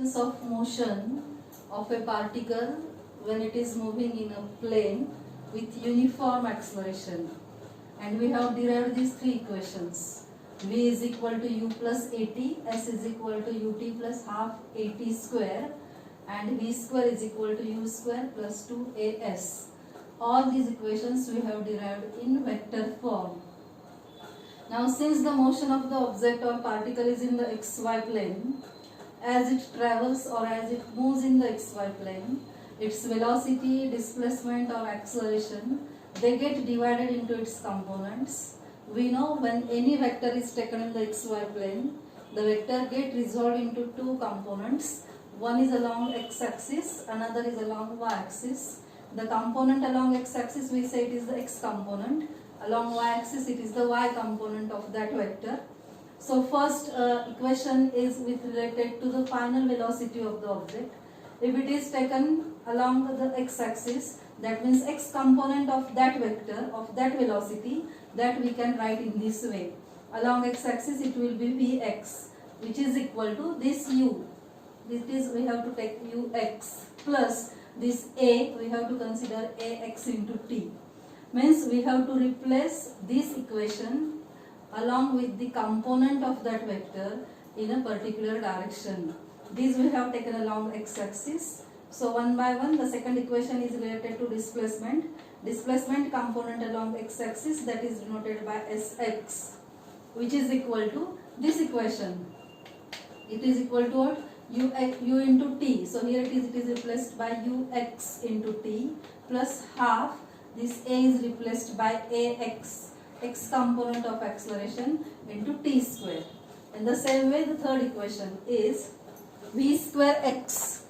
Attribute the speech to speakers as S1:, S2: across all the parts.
S1: directions of motion of a particle when it is moving in a plane with uniform acceleration. And we have derived these three equations. V is equal to u plus at, s is equal to ut plus half at square, and v square is equal to u square plus 2as. All these equations we have derived in vector form. Now since the motion of the object or particle is in the xy plane, as it travels or as it moves in the xy plane, its velocity, displacement or acceleration, they get divided into its components. We know when any vector is taken in the xy plane, the vector get resolved into two components. One is along x-axis, another is along y-axis. The component along x-axis we say it is the x component. Along y-axis it is the y component of that vector. So first equation is related to the final velocity of the object. If it is taken along the x-axis, that means x component of that vector, of that velocity, that we can write in this way. Along x-axis it will be vx, which is equal to this u. This is, we have to take ux plus this a, we have to consider ax into t. Means we have to replace this equation along with the component of that vector in a particular direction. These we have taken along x-axis. So one by one, the second equation is related to displacement. Displacement component along x-axis, that is denoted by sx, which is equal to this equation. It is equal to what? U into t. So here it is replaced by ux into t plus half. This a is replaced by ax, x component of acceleration, into t square. In the same way, the third equation is v square x.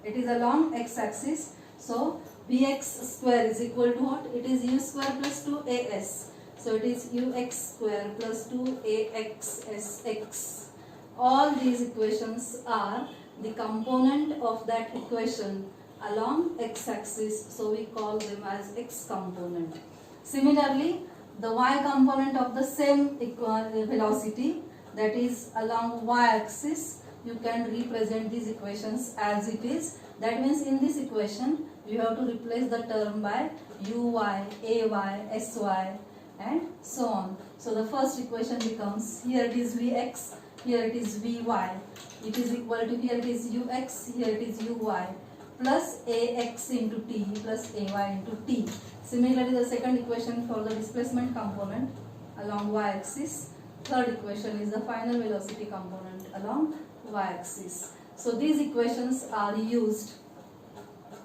S1: It is along x-axis. So vx square is equal to what? It is u square plus 2as. So it is ux square plus 2ax sx. All these equations are the component of that equation along x-axis. So we call them as x component. Similarly, the y component of the same velocity, that is along y-axis, you can represent these equations as it is. That means in this equation you have to replace the term by uy, ay, sy and so on. So the first equation becomes, here it is vx, here it is vy, it is equal to, here it is ux, here it is uy, plus ax into t plus ay into t. Similarly, the second equation for the displacement component along y-axis. Third equation is the final velocity component along y-axis. So these equations are used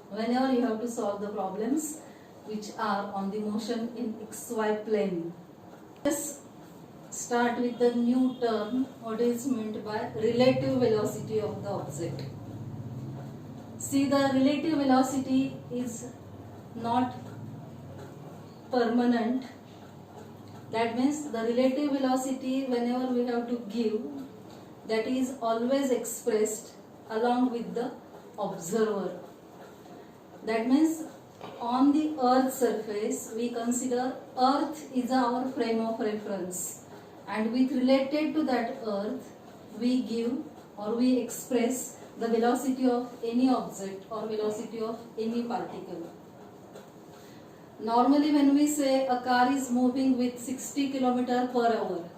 S1: whenever you have to solve the problems which are on the motion in xy plane. Let's start with the new term, what is meant by relative velocity of the object. See, the relative velocity is not permanent. That means the relative velocity, whenever we have to give, that is always expressed along with the observer. That means on the earth surface we consider earth is our frame of reference, and with related to that earth we give or we express the velocity of any object or velocity of any particle. Normally when we say a car is moving with 60 km per hour,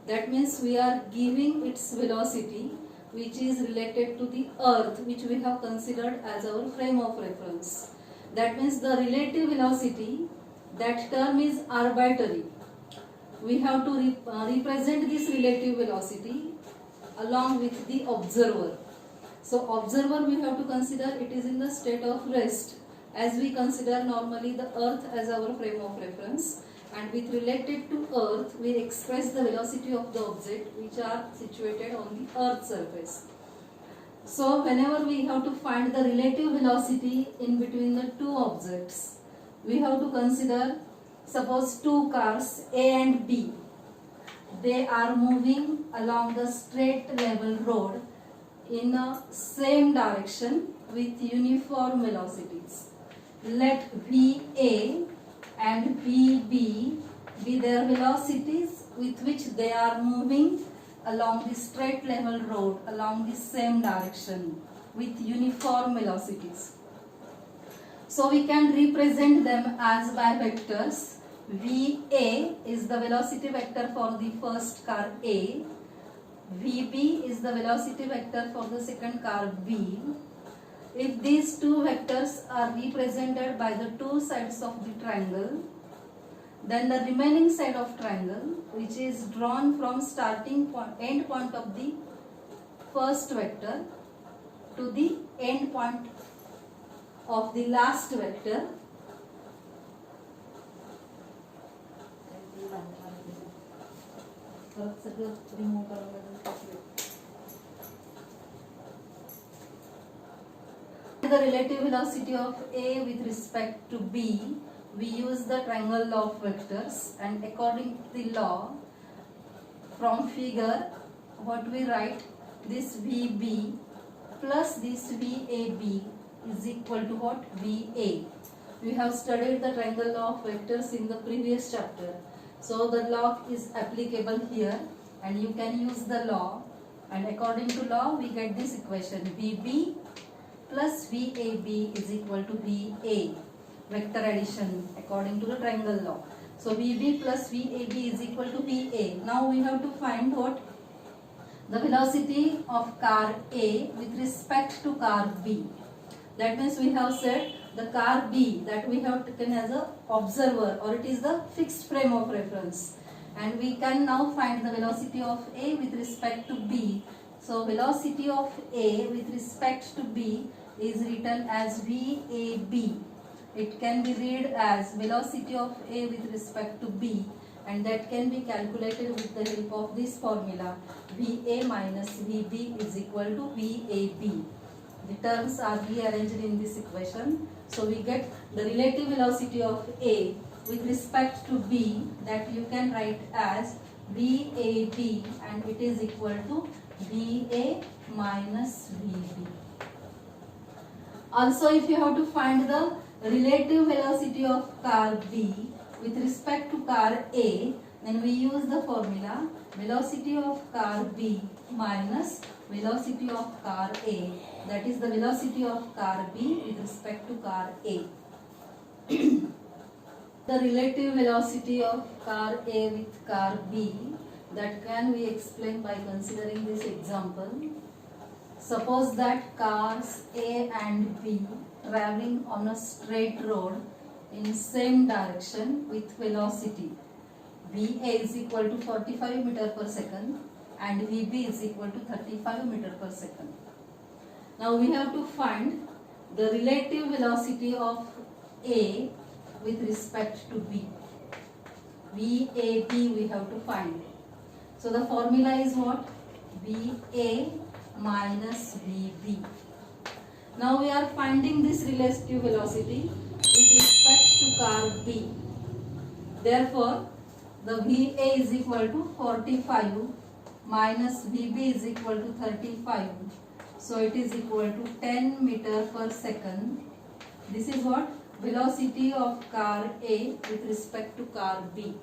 S1: that means we are giving its velocity which is related to the earth, which we have considered as our frame of reference. That means the relative velocity, that term is arbitrary. We have to represent this relative velocity along with the observer. So observer we have to consider it is in the state of rest, as we consider normally the earth as our frame of reference, and with related to earth we express the velocity of the object which are situated on the earth surface. So whenever we have to find the relative velocity in between the two objects, we have to consider, suppose two cars A and B, they are moving along the straight level road in a same direction with uniform velocities. Let VA and VB be their velocities with which they are moving along the straight level road along the same direction with uniform velocities. So we can represent them as by vectors. VA is the velocity vector for the first car A. VB is the velocity vector for the second car B. If these two vectors are represented by the two sides of the triangle, then the remaining side of triangle, which is drawn from starting point, end point of the first vector to the end point of the last vector, the relative velocity of A with respect to B, we use the triangle law of vectors, and according to the law, from figure, what we write, this VB plus this VAB is equal to what? VA. We have studied the triangle law of vectors in the previous chapter. So the law is applicable here, and you can use the law, and according to law we get this equation, VB plus VAB is equal to VA, vector addition according to the triangle law. So VB plus VAB is equal to VA. Now we have to find what? The velocity of car A with respect to car B. That means we have said the car B that we have taken as a observer, or it is the fixed frame of reference, and we can now find the velocity of A with respect to B. So velocity of A with respect to B is written as VAB. It can be read as velocity of A with respect to B, and that can be calculated with the help of this formula, VA minus VB is equal to VAB. The terms are rearranged in this equation. So we get the relative velocity of A with respect to B, that you can write as VAB, and it is equal to VA minus VB. Also, if you have to find the relative velocity of car B with respect to car A, then we use the formula velocity of car B minus velocity of car A, that is the velocity of car B with respect to car A. The relative velocity of car A with car B, that can be explained by considering this example. Suppose that cars A and B traveling on a straight road in same direction with velocity VA is equal to 45 meter per second and VB is equal to 35 meter per second. Now we have to find the relative velocity of A with respect to B. VAB we have to find. So the formula is what? VA minus VB. Now we are finding this relative velocity with respect to car B. Therefore, the VA is equal to 45 minus VB is equal to 35. So it is equal to 10 meter per second. This is what? Velocity of car A with respect to car B.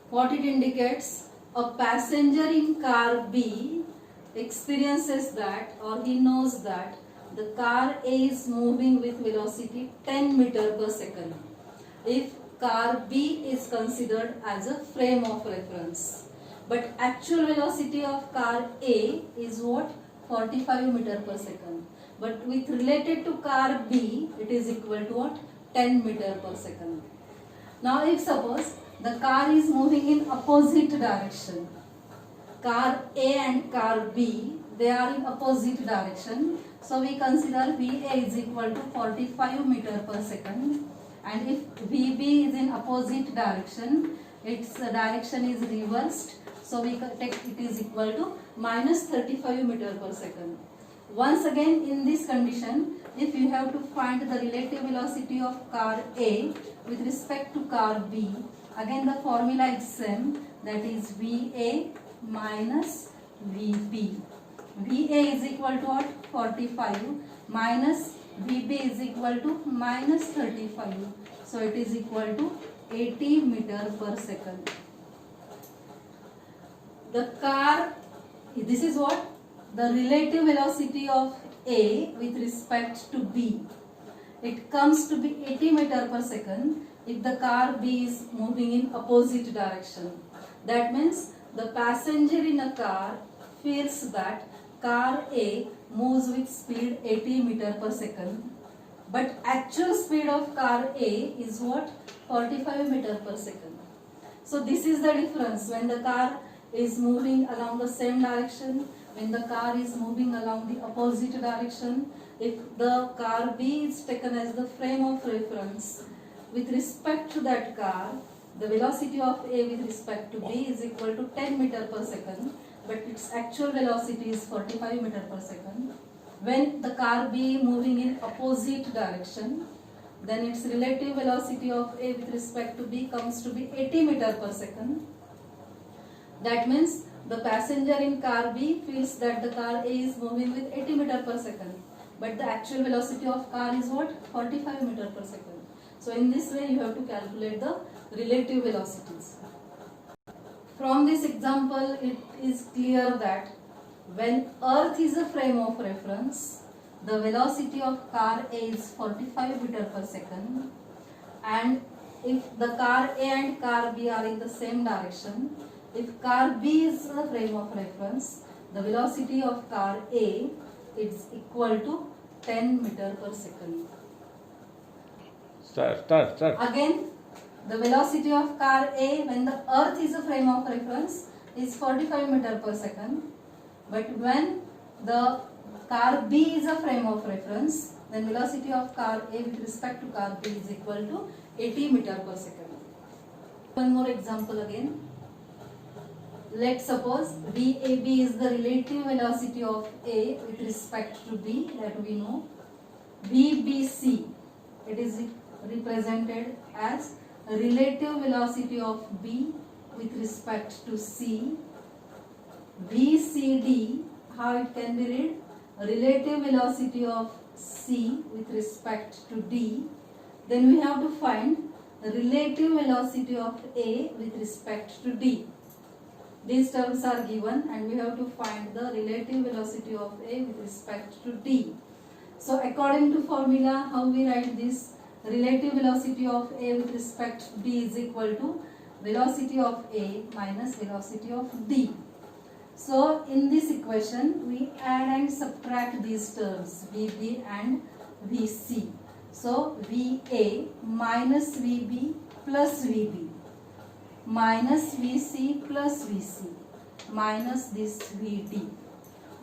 S1: What it indicates? A passenger in car B experiences that, or he knows that the car A is moving with velocity 10 meter per second. If car B is considered as a frame of reference, but actual velocity of car A is what? 45 meter per second. But with related to car B, it is equal to what? 10 meter per second. Now if suppose the car is moving in opposite direction, car A and car B, they are in opposite direction. So we consider VA is equal to 45 meter per second, and if VB is in opposite direction, its direction is reversed. So we take it is equal to minus 35 meter per second. Once again, in this condition, if you have to find the relative velocity of car A with respect to car B, again the formula is same, that is VA minus VB. VA is equal to what? 45 minus VB is equal to minus 35. So it is equal to 80 meter per second. the car, this is what? The relative velocity of A with respect to B. It comes to be 80 meter per second if the car B is moving in opposite direction. That means the passenger in a car feels that car A moves with speed 80 meter per second, but actual speed of car A is what? 45 meter per second. So this is the difference when the car is moving along the same direction, when the car is moving along the opposite direction. If the car B is taken as the frame of reference, with respect to that car, the velocity of A with respect to B is equal to 10 meter per second, but its actual velocity is 45 meter per second. When the car B moving in opposite direction, then its relative velocity of A with respect to B comes to be 80 meter per second. That means the passenger in car B feels that the car A is moving with 80 meter per second, but the actual velocity of car is what? 45 meter per second. So in this way you have to calculate the relative velocities. From this example it is clear that when Earth is a frame of reference, the velocity of car A is 45 meter per second, and if the car A and car B are in the same direction, if car B is the frame of reference, the velocity of car A is equal to 10 meter per second.
S2: Start.
S1: Again, the velocity of car A when the Earth is a frame of reference is 45 meter per second, but when the car B is a frame of reference, then velocity of car A with respect to car B is equal to 80 meter per second. One more example again. Let's suppose VAB is the relative velocity of A with respect to B, that we know. VBC, it is represented as relative velocity of B with respect to C. VCD, how it can be read? Relative velocity of C with respect to D. Then we have to find the relative velocity of A with respect to D. These terms are given and we have to find the relative velocity of A with respect to D. So according to formula, how we write this? Relative velocity of A with respect to D is equal to velocity of A minus velocity of D. So in this equation we add and subtract these terms VB and VC. So VA minus VB plus VB minus VC plus VC minus this VD.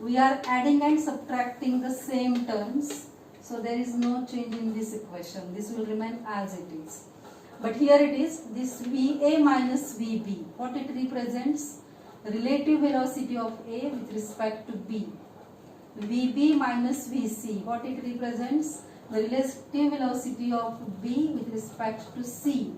S1: We are adding and subtracting the same terms, so there is no change in this equation. This will remain as it is. But here it is, this VA minus VB, what it represents? Relative velocity of A with respect to B. VB minus VC, what it represents? The relative velocity of B with respect to C.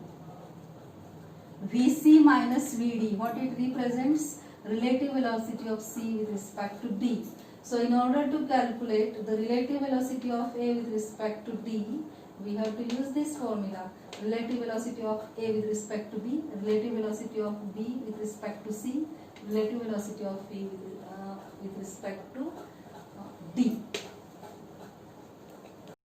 S1: VC minus VD, what it represents? Relative velocity of C with respect to D. So in order to calculate the relative velocity of A with respect to D, we have to use this formula. Relative velocity of A with respect to B, relative velocity of B with respect to C, relative velocity of B with respect to D.